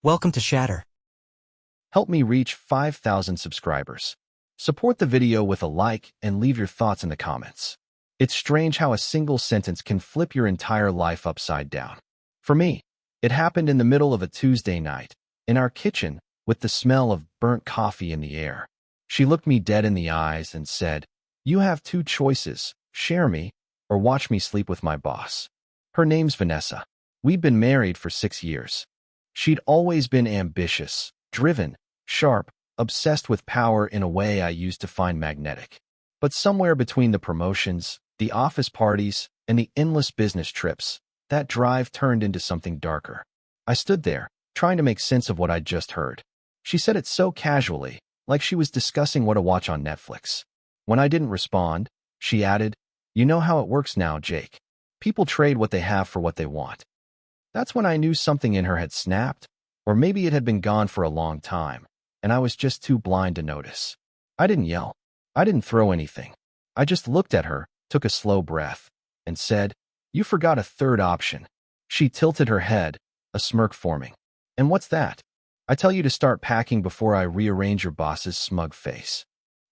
Welcome to Shatter. Help me reach 5,000 subscribers. Support the video with a like and leave your thoughts in the comments. It's strange how a single sentence can flip your entire life upside down. For me, it happened in the middle of a Tuesday night, in our kitchen, with the smell of burnt coffee in the air. She looked me dead in the eyes and said, "You have two choices, share me, or watch me sleep with my boss." Her name's Vanessa. We'd been married for 6 years. She'd always been ambitious, driven, sharp, obsessed with power in a way I used to find magnetic. But somewhere between the promotions, the office parties, and the endless business trips, that drive turned into something darker. I stood there, trying to make sense of what I'd just heard. She said it so casually, like she was discussing what to watch on Netflix. When I didn't respond, she added, "You know how it works now, Jake. People trade what they have for what they want." That's when I knew something in her had snapped, or maybe it had been gone for a long time, and I was just too blind to notice. I didn't yell. I didn't throw anything. I just looked at her, took a slow breath, and said, "You forgot a third option." She tilted her head, a smirk forming. "And what's that?" "I tell you to start packing before I rearrange your boss's smug face."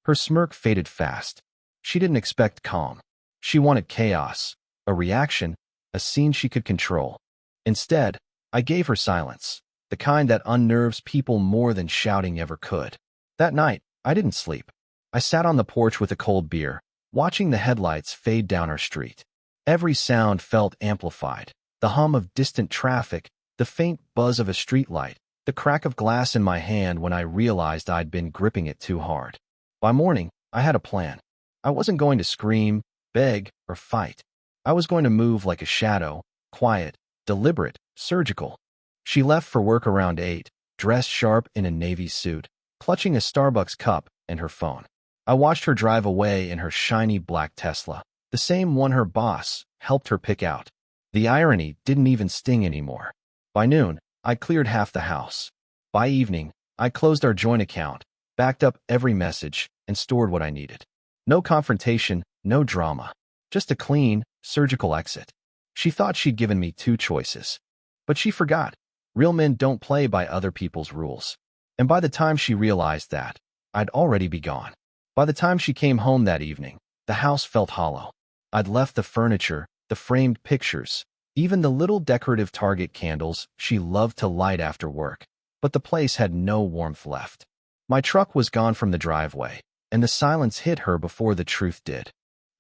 Her smirk faded fast. She didn't expect calm. She wanted chaos, a reaction, a scene she could control. Instead, I gave her silence, the kind that unnerves people more than shouting ever could. That night, I didn't sleep. I sat on the porch with a cold beer, watching the headlights fade down our street. Every sound felt amplified. The hum of distant traffic, the faint buzz of a streetlight, the crack of glass in my hand when I realized I'd been gripping it too hard. By morning, I had a plan. I wasn't going to scream, beg, or fight. I was going to move like a shadow, quiet, deliberate, surgical. She left for work around 8, dressed sharp in a navy suit, clutching a Starbucks cup and her phone. I watched her drive away in her shiny black Tesla, the same one her boss helped her pick out. The irony didn't even sting anymore. By noon, I cleared half the house. By evening, I closed our joint account, backed up every message, and stored what I needed. No confrontation, no drama. Just a clean, surgical exit. She thought she'd given me two choices. But she forgot. Real men don't play by other people's rules. And by the time she realized that, I'd already be gone. By the time she came home that evening, the house felt hollow. I'd left the furniture, the framed pictures, even the little decorative Target candles she loved to light after work. But the place had no warmth left. My truck was gone from the driveway, and the silence hit her before the truth did.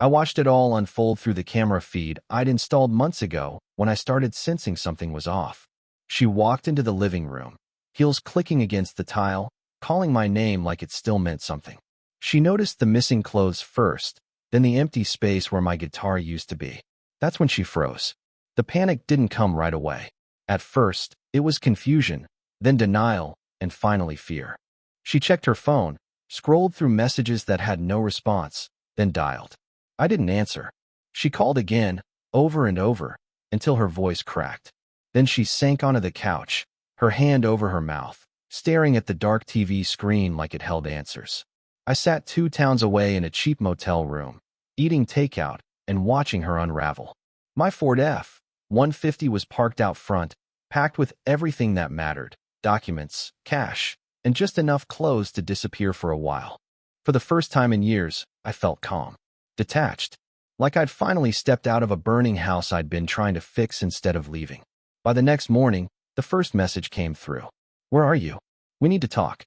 I watched it all unfold through the camera feed I'd installed months ago when I started sensing something was off. She walked into the living room, heels clicking against the tile, calling my name like it still meant something. She noticed the missing clothes first, then the empty space where my guitar used to be. That's when she froze. The panic didn't come right away. At first, it was confusion, then denial, and finally fear. She checked her phone, scrolled through messages that had no response, then dialed. I didn't answer. She called again, over and over, until her voice cracked. Then she sank onto the couch, her hand over her mouth, staring at the dark TV screen like it held answers. I sat 2 towns away in a cheap motel room, eating takeout and watching her unravel. My Ford F-150 was parked out front, packed with everything that mattered, documents, cash, and just enough clothes to disappear for a while. For the first time in years, I felt calm. Detached, like I'd finally stepped out of a burning house I'd been trying to fix instead of leaving. By the next morning, the first message came through. "Where are you? We need to talk."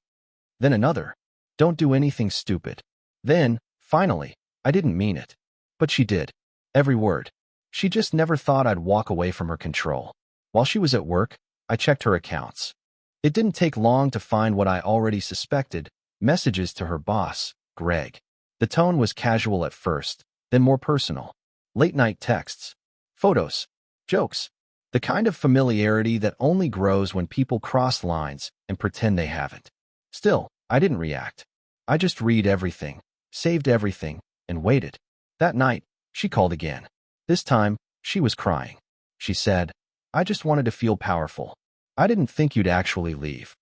Then another. "Don't do anything stupid." Then, finally, I didn't mean it. But she did. Every word. She just never thought I'd walk away from her control. While she was at work, I checked her accounts. It didn't take long to find what I already suspected, messages to her boss, Greg. The tone was casual at first, then more personal. Late-night texts, photos, jokes, the kind of familiarity that only grows when people cross lines and pretend they haven't. Still, I didn't react. I just read everything, saved everything, and waited. That night, she called again. This time, she was crying. She said, "I just wanted to feel powerful. I didn't think you'd actually leave."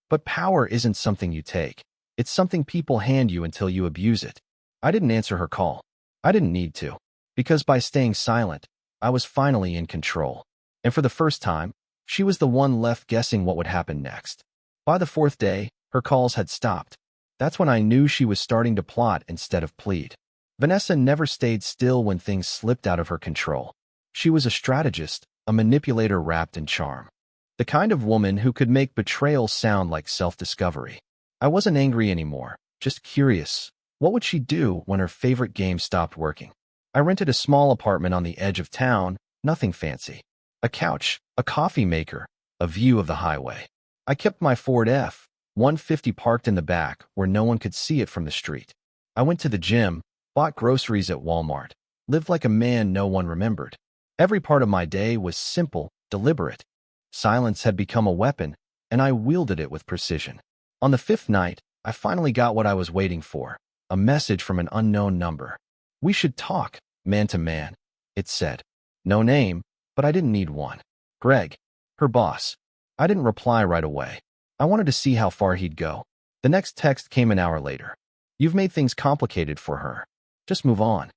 But power isn't something you take. It's something people hand you until you abuse it. I didn't answer her call. I didn't need to. Because by staying silent, I was finally in control. And for the first time, She was the one left guessing what would happen next. By the fourth day, her calls had stopped. That's when I knew she was starting to plot instead of plead. Vanessa never stayed still when things slipped out of her control. She was a strategist, a manipulator wrapped in charm. The kind of woman who could make betrayal sound like self-discovery. I wasn't angry anymore, just curious. What would she do when her favorite game stopped working? I rented a small apartment on the edge of town, nothing fancy. A couch, a coffee maker, a view of the highway. I kept my Ford F-150 parked in the back where no one could see it from the street. I went to the gym, bought groceries at Walmart, lived like a man no one remembered. Every part of my day was simple, deliberate. Silence had become a weapon, and I wielded it with precision. On the fifth night, I finally got what I was waiting for, a message from an unknown number. "We should talk, man to man," it said. No name, but I didn't need one. Greg, her boss. I didn't reply right away. I wanted to see how far he'd go. The next text came an hour later. "You've made things complicated for her. Just move on."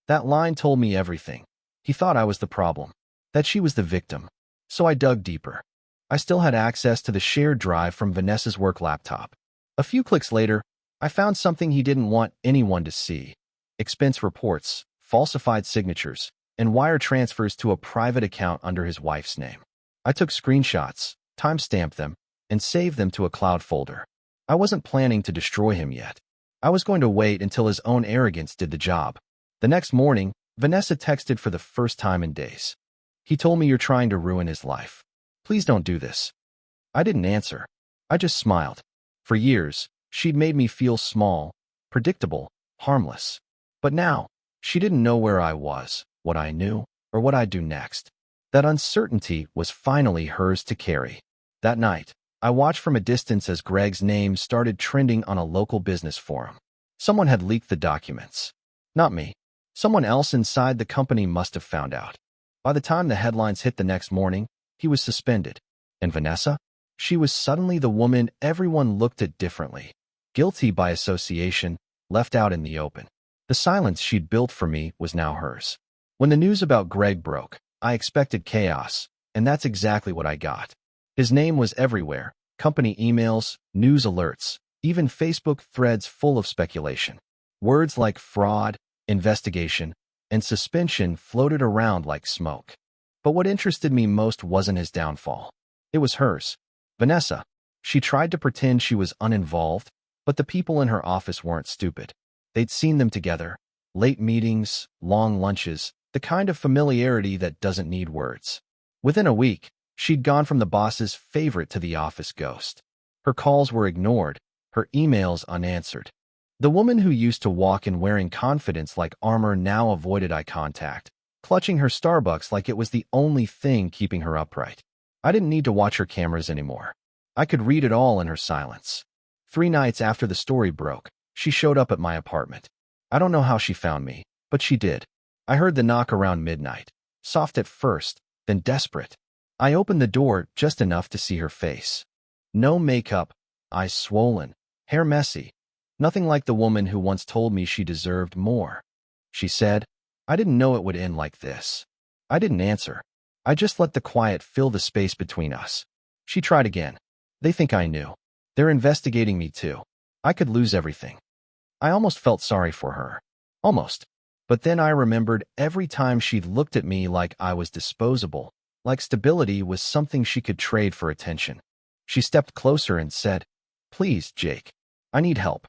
That line told me everything. He thought I was the problem, that she was the victim. So I dug deeper. I still had access to the shared drive from Vanessa's work laptop. A few clicks later, I found something he didn't want anyone to see. Expense reports, falsified signatures, and wire transfers to a private account under his wife's name. I took screenshots, timestamped them, and saved them to a cloud folder. I wasn't planning to destroy him yet. I was going to wait until his own arrogance did the job. The next morning, Vanessa texted for the first time in days. "He told me you're trying to ruin his life. Please don't do this." I didn't answer. I just smiled. For years, she'd made me feel small, predictable, harmless. But now, she didn't know where I was, what I knew, or what I'd do next. That uncertainty was finally hers to carry. That night, I watched from a distance as Greg's name started trending on a local business forum. Someone had leaked the documents. Not me. Someone else inside the company must have found out. By the time the headlines hit the next morning, he was suspended. And Vanessa? She was suddenly the woman everyone looked at differently. Guilty by association, left out in the open. The silence she'd built for me was now hers. When the news about Greg broke, I expected chaos, and that's exactly what I got. His name was everywhere, company emails, news alerts, even Facebook threads full of speculation. Words like fraud, investigation, and suspension floated around like smoke. But what interested me most wasn't his downfall. It was hers. Vanessa. She tried to pretend she was uninvolved, but the people in her office weren't stupid. They'd seen them together. Late meetings, long lunches, the kind of familiarity that doesn't need words. Within a week, she'd gone from the boss's favorite to the office ghost. Her calls were ignored, her emails unanswered. The woman who used to walk in wearing confidence like armor now avoided eye contact, clutching her Starbucks like it was the only thing keeping her upright. I didn't need to watch her cameras anymore. I could read it all in her silence. 3 nights after the story broke, she showed up at my apartment. I don't know how she found me, but she did. I heard the knock around midnight, soft at first, then desperate. I opened the door just enough to see her face. No makeup, eyes swollen, hair messy. Nothing like the woman who once told me she deserved more. She said, "I didn't know it would end like this." I didn't answer. I just let the quiet fill the space between us. She tried again. "They think I knew. They're investigating me too. I could lose everything." I almost felt sorry for her. Almost. But then I remembered every time she'd looked at me like I was disposable, like stability was something she could trade for attention. She stepped closer and said, "Please, Jake. I need help."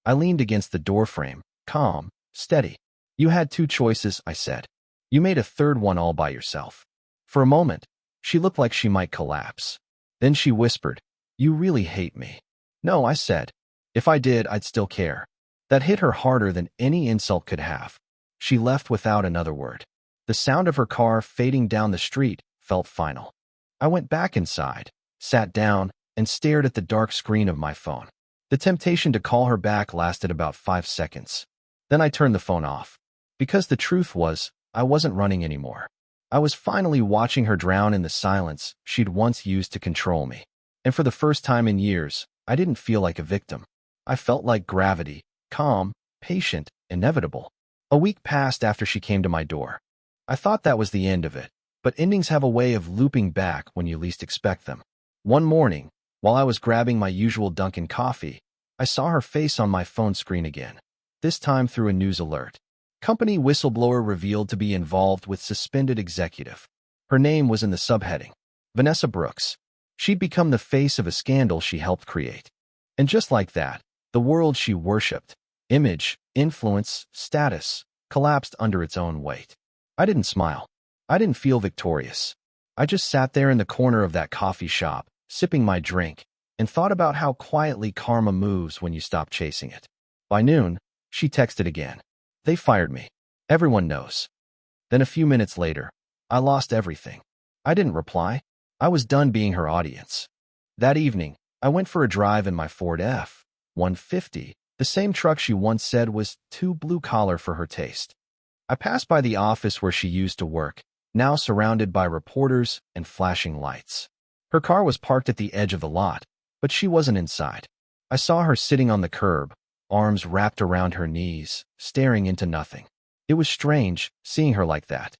I leaned against the doorframe, calm, steady. "You had 2 choices," I said. "You made a third one all by yourself." For a moment, she looked like she might collapse. Then she whispered, "You really hate me." "No," I said. "If I did, I'd still care." That hit her harder than any insult could have. She left without another word. The sound of her car fading down the street felt final. I went back inside, sat down, and stared at the dark screen of my phone. The temptation to call her back lasted about 5 seconds. Then I turned the phone off. Because the truth was, I wasn't running anymore. I was finally watching her drown in the silence she'd once used to control me. And for the first time in years, I didn't feel like a victim. I felt like gravity, calm, patient, inevitable. A week passed after she came to my door. I thought that was the end of it. but endings have a way of looping back when you least expect them. One morning, while I was grabbing my usual Dunkin' coffee, I saw her face on my phone screen again, this time through a news alert. Company whistleblower revealed to be involved with suspended executive. Her name was in the subheading, Vanessa Brooks. She'd become the face of a scandal she helped create. And just like that, the world she worshipped, image, influence, status, collapsed under its own weight. I didn't smile. I didn't feel victorious. I just sat there in the corner of that coffee shop, sipping my drink, and thought about how quietly karma moves when you stop chasing it. By noon, she texted again. They fired me. Everyone knows. Then a few minutes later, I lost everything. I didn't reply. I was done being her audience. That evening, I went for a drive in my Ford F-150, the same truck she once said was too blue-collar for her taste. I passed by the office where she used to work, now surrounded by reporters and flashing lights. Her car was parked at the edge of the lot, but she wasn't inside. I saw her sitting on the curb, arms wrapped around her knees, staring into nothing. It was strange, seeing her like that.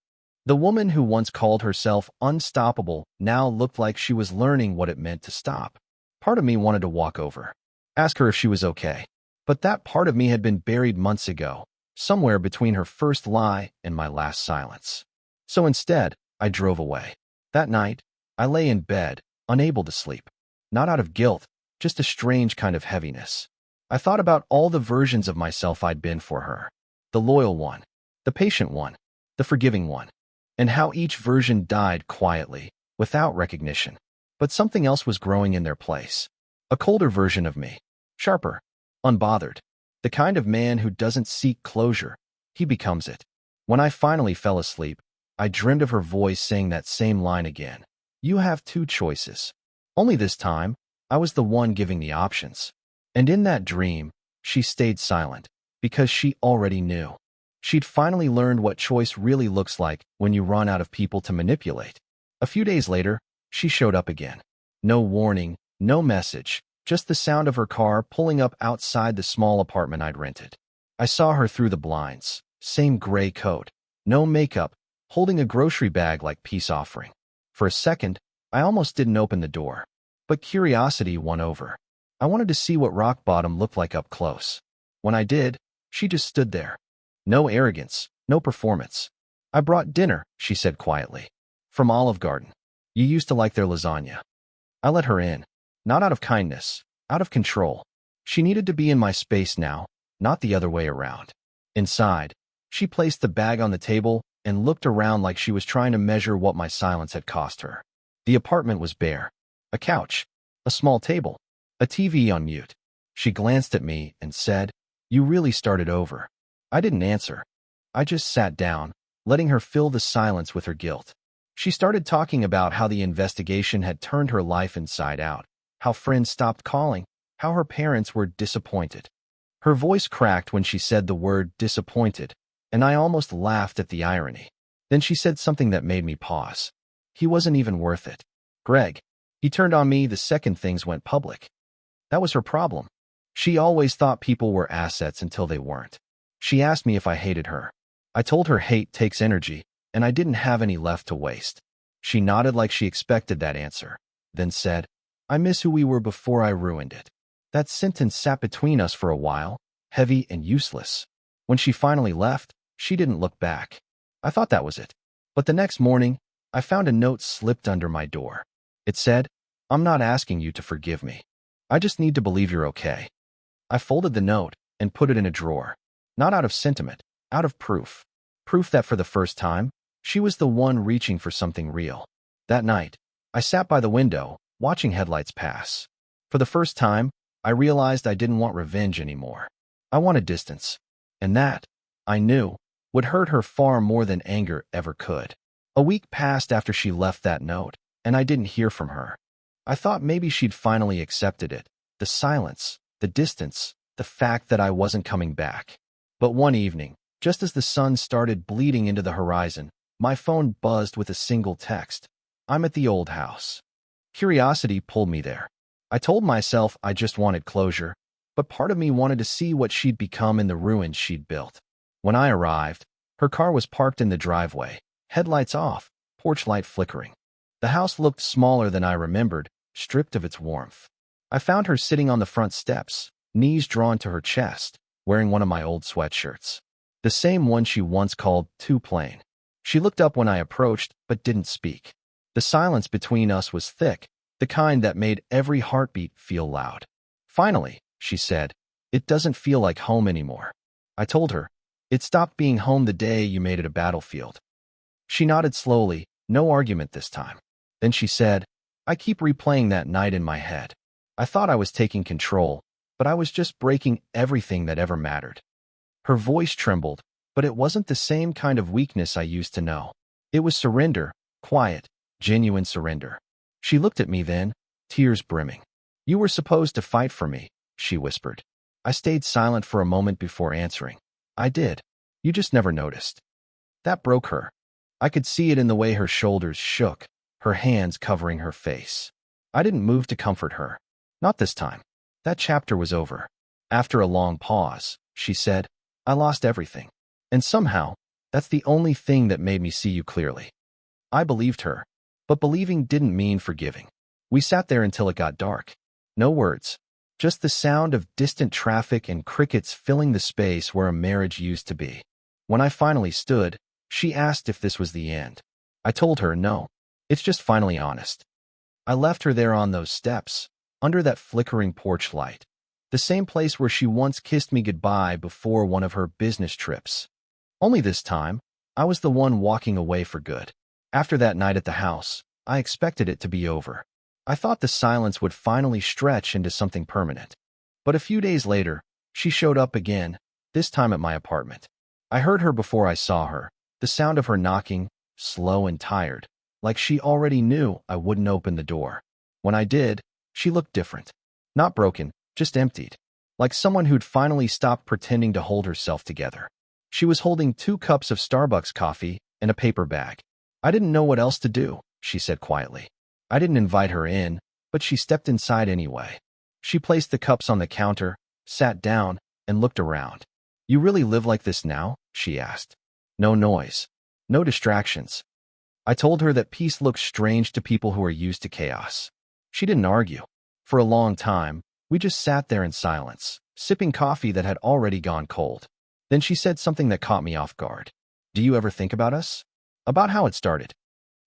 The woman who once called herself unstoppable now looked like she was learning what it meant to stop. Part of me wanted to walk over, ask her if she was okay. But that part of me had been buried months ago, somewhere between her first lie and my last silence. So instead, I drove away. That night, I lay in bed, unable to sleep. Not out of guilt, just a strange kind of heaviness. I thought about all the versions of myself I'd been for her. The loyal one, the patient one, the forgiving one. And how each version died quietly, without recognition. But something else was growing in their place. A colder version of me. Sharper. Unbothered. The kind of man who doesn't seek closure. He becomes it. When I finally fell asleep, I dreamed of her voice saying that same line again. You have two choices. Only this time, I was the one giving the options. And in that dream, she stayed silent, because she already knew. She'd finally learned what choice really looks like when you run out of people to manipulate. A few days later, she showed up again. No warning, no message, just the sound of her car pulling up outside the small apartment I'd rented. I saw her through the blinds, same gray coat, no makeup, holding a grocery bag like peace offering. For a second, I almost didn't open the door. But curiosity won over. I wanted to see what rock bottom looked like up close. When I did, she just stood there. No arrogance, no performance. I brought dinner, she said quietly. From Olive Garden. You used to like their lasagna. I let her in. Not out of kindness, out of control. She needed to be in my space now, not the other way around. Inside, she placed the bag on the table and looked around like she was trying to measure what my silence had cost her. The apartment was bare. A couch, a small table, a TV on mute. She glanced at me and said, "You really started over." I didn't answer. I just sat down, letting her fill the silence with her guilt. She started talking about how the investigation had turned her life inside out, how friends stopped calling, how her parents were disappointed. Her voice cracked when she said the word disappointed, and I almost laughed at the irony. Then she said something that made me pause. He wasn't even worth it. Greg. He turned on me the second things went public. That was her problem. She always thought people were assets until they weren't. She asked me if I hated her. I told her hate takes energy, and I didn't have any left to waste. She nodded like she expected that answer, then said, "I miss who we were before I ruined it." That sentence sat between us for a while, heavy and useless. When she finally left, she didn't look back. I thought that was it. But the next morning, I found a note slipped under my door. It said, "I'm not asking you to forgive me. I just need to believe you're okay." I folded the note and put it in a drawer. Not out of sentiment, out of proof. Proof that for the first time, she was the one reaching for something real. That night, I sat by the window, watching headlights pass. For the first time, I realized I didn't want revenge anymore. I wanted distance. And that, I knew, would hurt her far more than anger ever could. A week passed after she left that note, and I didn't hear from her. I thought maybe she'd finally accepted it, the silence, the distance, the fact that I wasn't coming back. But one evening, just as the sun started bleeding into the horizon, my phone buzzed with a single text. "I'm at the old house." Curiosity pulled me there. I told myself I just wanted closure, but part of me wanted to see what she'd become in the ruins she'd built. When I arrived, her car was parked in the driveway, headlights off, porch light flickering. The house looked smaller than I remembered, stripped of its warmth. I found her sitting on the front steps, knees drawn to her chest, wearing one of my old sweatshirts. The same one she once called too plain. She looked up when I approached, but didn't speak. The silence between us was thick, the kind that made every heartbeat feel loud. Finally, she said, "It doesn't feel like home anymore." I told her, "It stopped being home the day you made it a battlefield." She nodded slowly, no argument this time. Then she said, "I keep replaying that night in my head. I thought I was taking control, but I was just breaking everything that ever mattered." Her voice trembled, but it wasn't the same kind of weakness I used to know. It was surrender, quiet, genuine surrender. She looked at me then, tears brimming. "You were supposed to fight for me," she whispered. I stayed silent for a moment before answering. "I did. You just never noticed." That broke her. I could see it in the way her shoulders shook, her hands covering her face. I didn't move to comfort her. Not this time. That chapter was over. After a long pause, she said, "I lost everything. And somehow, that's the only thing that made me see you clearly." I believed her, but believing didn't mean forgiving. We sat there until it got dark. No words, just the sound of distant traffic and crickets filling the space where a marriage used to be. When I finally stood, she asked if this was the end. I told her no, it's just finally honest. I left her there on those steps, under that flickering porch light, the same place where she once kissed me goodbye before one of her business trips. Only this time, I was the one walking away for good. After that night at the house, I expected it to be over. I thought the silence would finally stretch into something permanent. But a few days later, she showed up again, this time at my apartment. I heard her before I saw her, the sound of her knocking, slow and tired, like she already knew I wouldn't open the door. When I did, she looked different. Not broken, just emptied. Like someone who'd finally stopped pretending to hold herself together. She was holding 2 cups of Starbucks coffee and a paper bag. "I didn't know what else to do," she said quietly. I didn't invite her in, but she stepped inside anyway. She placed the cups on the counter, sat down, and looked around. "You really live like this now?" she asked. "No noise. No distractions." I told her that peace looks strange to people who are used to chaos. She didn't argue. For a long time, we just sat there in silence, sipping coffee that had already gone cold. Then she said something that caught me off guard. "Do you ever think about us? About how it started?"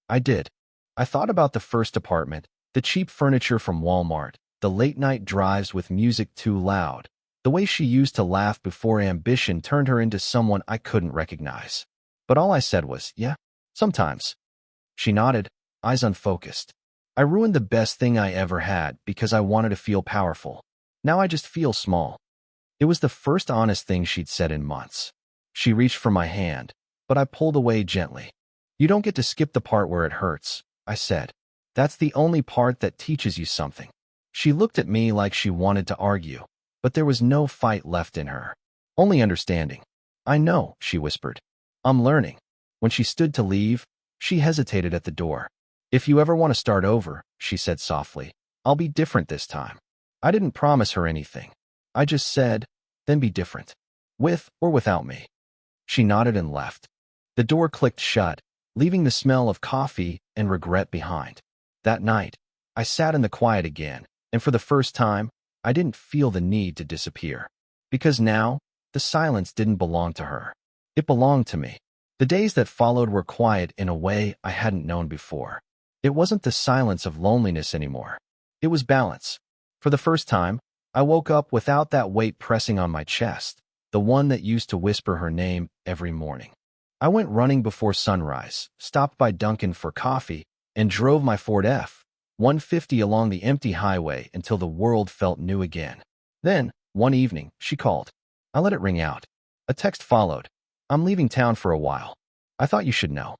I did. I thought about the first apartment, the cheap furniture from Walmart, the late-night drives with music too loud, the way she used to laugh before ambition turned her into someone I couldn't recognize. But all I said was, "Yeah, sometimes." She nodded, eyes unfocused. "I ruined the best thing I ever had because I wanted to feel powerful. Now I just feel small." It was the first honest thing she'd said in months. She reached for my hand, but I pulled away gently. "You don't get to skip the part where it hurts," I said. "That's the only part that teaches you something." She looked at me like she wanted to argue, but there was no fight left in her. Only understanding. "I know," she whispered. "I'm learning." When she stood to leave, she hesitated at the door. "If you ever want to start over," she said softly, "I'll be different this time." I didn't promise her anything. I just said, "Then be different. With or without me." She nodded and left. The door clicked shut, leaving the smell of coffee and regret behind. That night, I sat in the quiet again, and for the first time, I didn't feel the need to disappear. Because now, the silence didn't belong to her. It belonged to me. The days that followed were quiet in a way I hadn't known before. It wasn't the silence of loneliness anymore. It was balance. For the first time, I woke up without that weight pressing on my chest, the one that used to whisper her name every morning. I went running before sunrise, stopped by Dunkin' for coffee, and drove my Ford F-150 along the empty highway until the world felt new again. Then, one evening, she called. I let it ring out. A text followed. "I'm leaving town for a while. I thought you should know."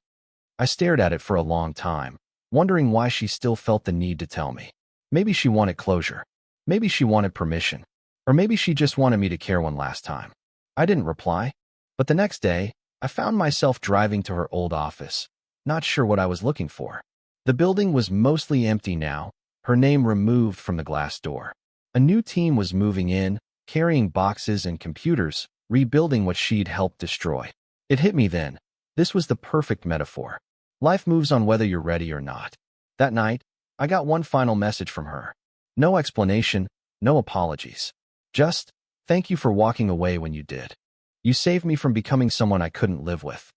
I stared at it for a long time, wondering why she still felt the need to tell me. Maybe she wanted closure. Maybe she wanted permission. Or maybe she just wanted me to care one last time. I didn't reply. But the next day, I found myself driving to her old office, not sure what I was looking for. The building was mostly empty now, her name removed from the glass door. A new team was moving in, carrying boxes and computers, rebuilding what she'd helped destroy. It hit me then. This was the perfect metaphor. Life moves on whether you're ready or not. That night, I got one final message from her. No explanation, no apologies. Just, thank you for walking away when you did. You saved me from becoming someone I couldn't live with.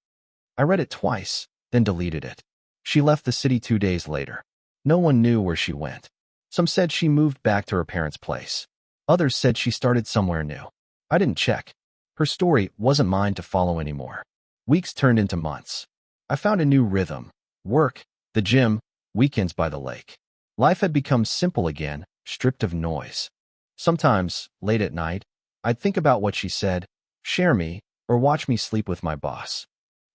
I read it twice, then deleted it. She left the city 2 days later. No one knew where she went. Some said she moved back to her parents' place. Others said she started somewhere new. I didn't check. Her story wasn't mine to follow anymore. Weeks turned into months. I found a new rhythm. Work, the gym, weekends by the lake. Life had become simple again, stripped of noise. Sometimes, late at night, I'd think about what she said, share me, or watch me sleep with my boss.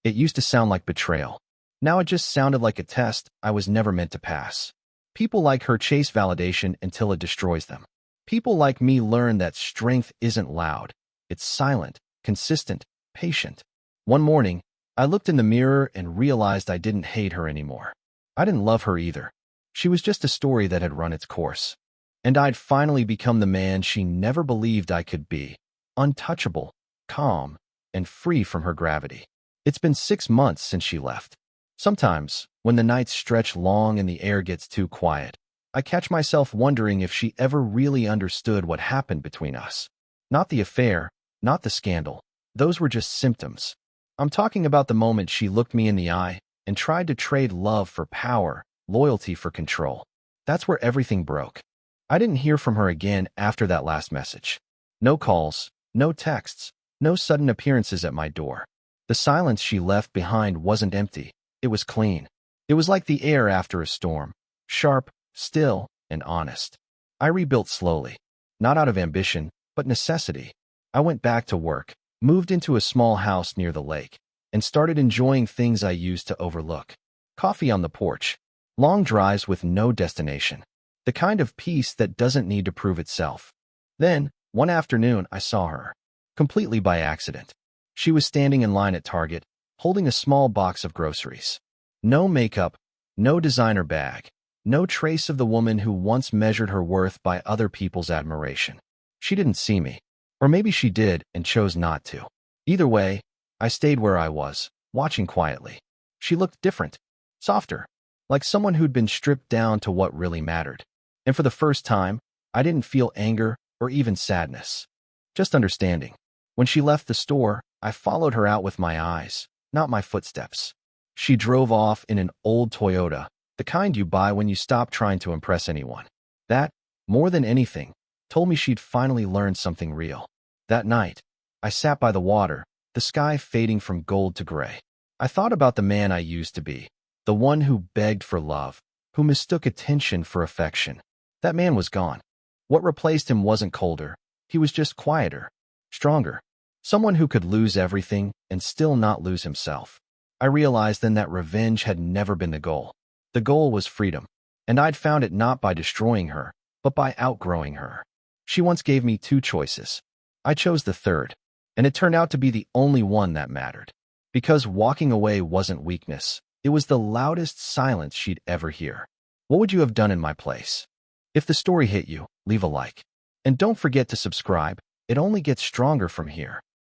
It used to sound like betrayal. Now it just sounded like a test I was never meant to pass. People like her chase validation until it destroys them. People like me learn that strength isn't loud. It's silent, consistent, patient. One morning, I looked in the mirror and realized I didn't hate her anymore. I didn't love her either. She was just a story that had run its course. And I'd finally become the man she never believed I could be. Untouchable, calm, and free from her gravity. It's been 6 months since she left. Sometimes, when the nights stretch long and the air gets too quiet, I catch myself wondering if she ever really understood what happened between us. Not the affair, not the scandal. Those were just symptoms. I'm talking about the moment she looked me in the eye and tried to trade love for power, loyalty for control. That's where everything broke. I didn't hear from her again after that last message. No calls, no texts, no sudden appearances at my door. The silence she left behind wasn't empty. It was clean. It was like the air after a storm. Sharp, still, and honest. I rebuilt slowly. Not out of ambition, but necessity. I went back to work, moved into a small house near the lake, and started enjoying things I used to overlook. Coffee on the porch. Long drives with no destination. The kind of peace that doesn't need to prove itself. Then, one afternoon, I saw her. Completely by accident. She was standing in line at Target, holding a small box of groceries. No makeup, no designer bag, no trace of the woman who once measured her worth by other people's admiration. She didn't see me. Or maybe she did and chose not to. Either way, I stayed where I was, watching quietly. She looked different, softer, like someone who'd been stripped down to what really mattered. And for the first time, I didn't feel anger or even sadness. Just understanding. When she left the store, I followed her out with my eyes, not my footsteps. She drove off in an old Toyota, the kind you buy when you stop trying to impress anyone. That, more than anything, told me she'd finally learned something real. That night, I sat by the water, the sky fading from gold to gray. I thought about the man I used to be, the one who begged for love, who mistook attention for affection. That man was gone. What replaced him wasn't colder. He was just quieter, stronger. Someone who could lose everything and still not lose himself. I realized then that revenge had never been the goal. The goal was freedom, and I'd found it not by destroying her, but by outgrowing her. She once gave me 2 choices. I chose the third, and it turned out to be the only one that mattered. Because walking away wasn't weakness, it was the loudest silence she'd ever hear. What would you have done in my place? If the story hit you, leave a like. And don't forget to subscribe. It only gets stronger from here.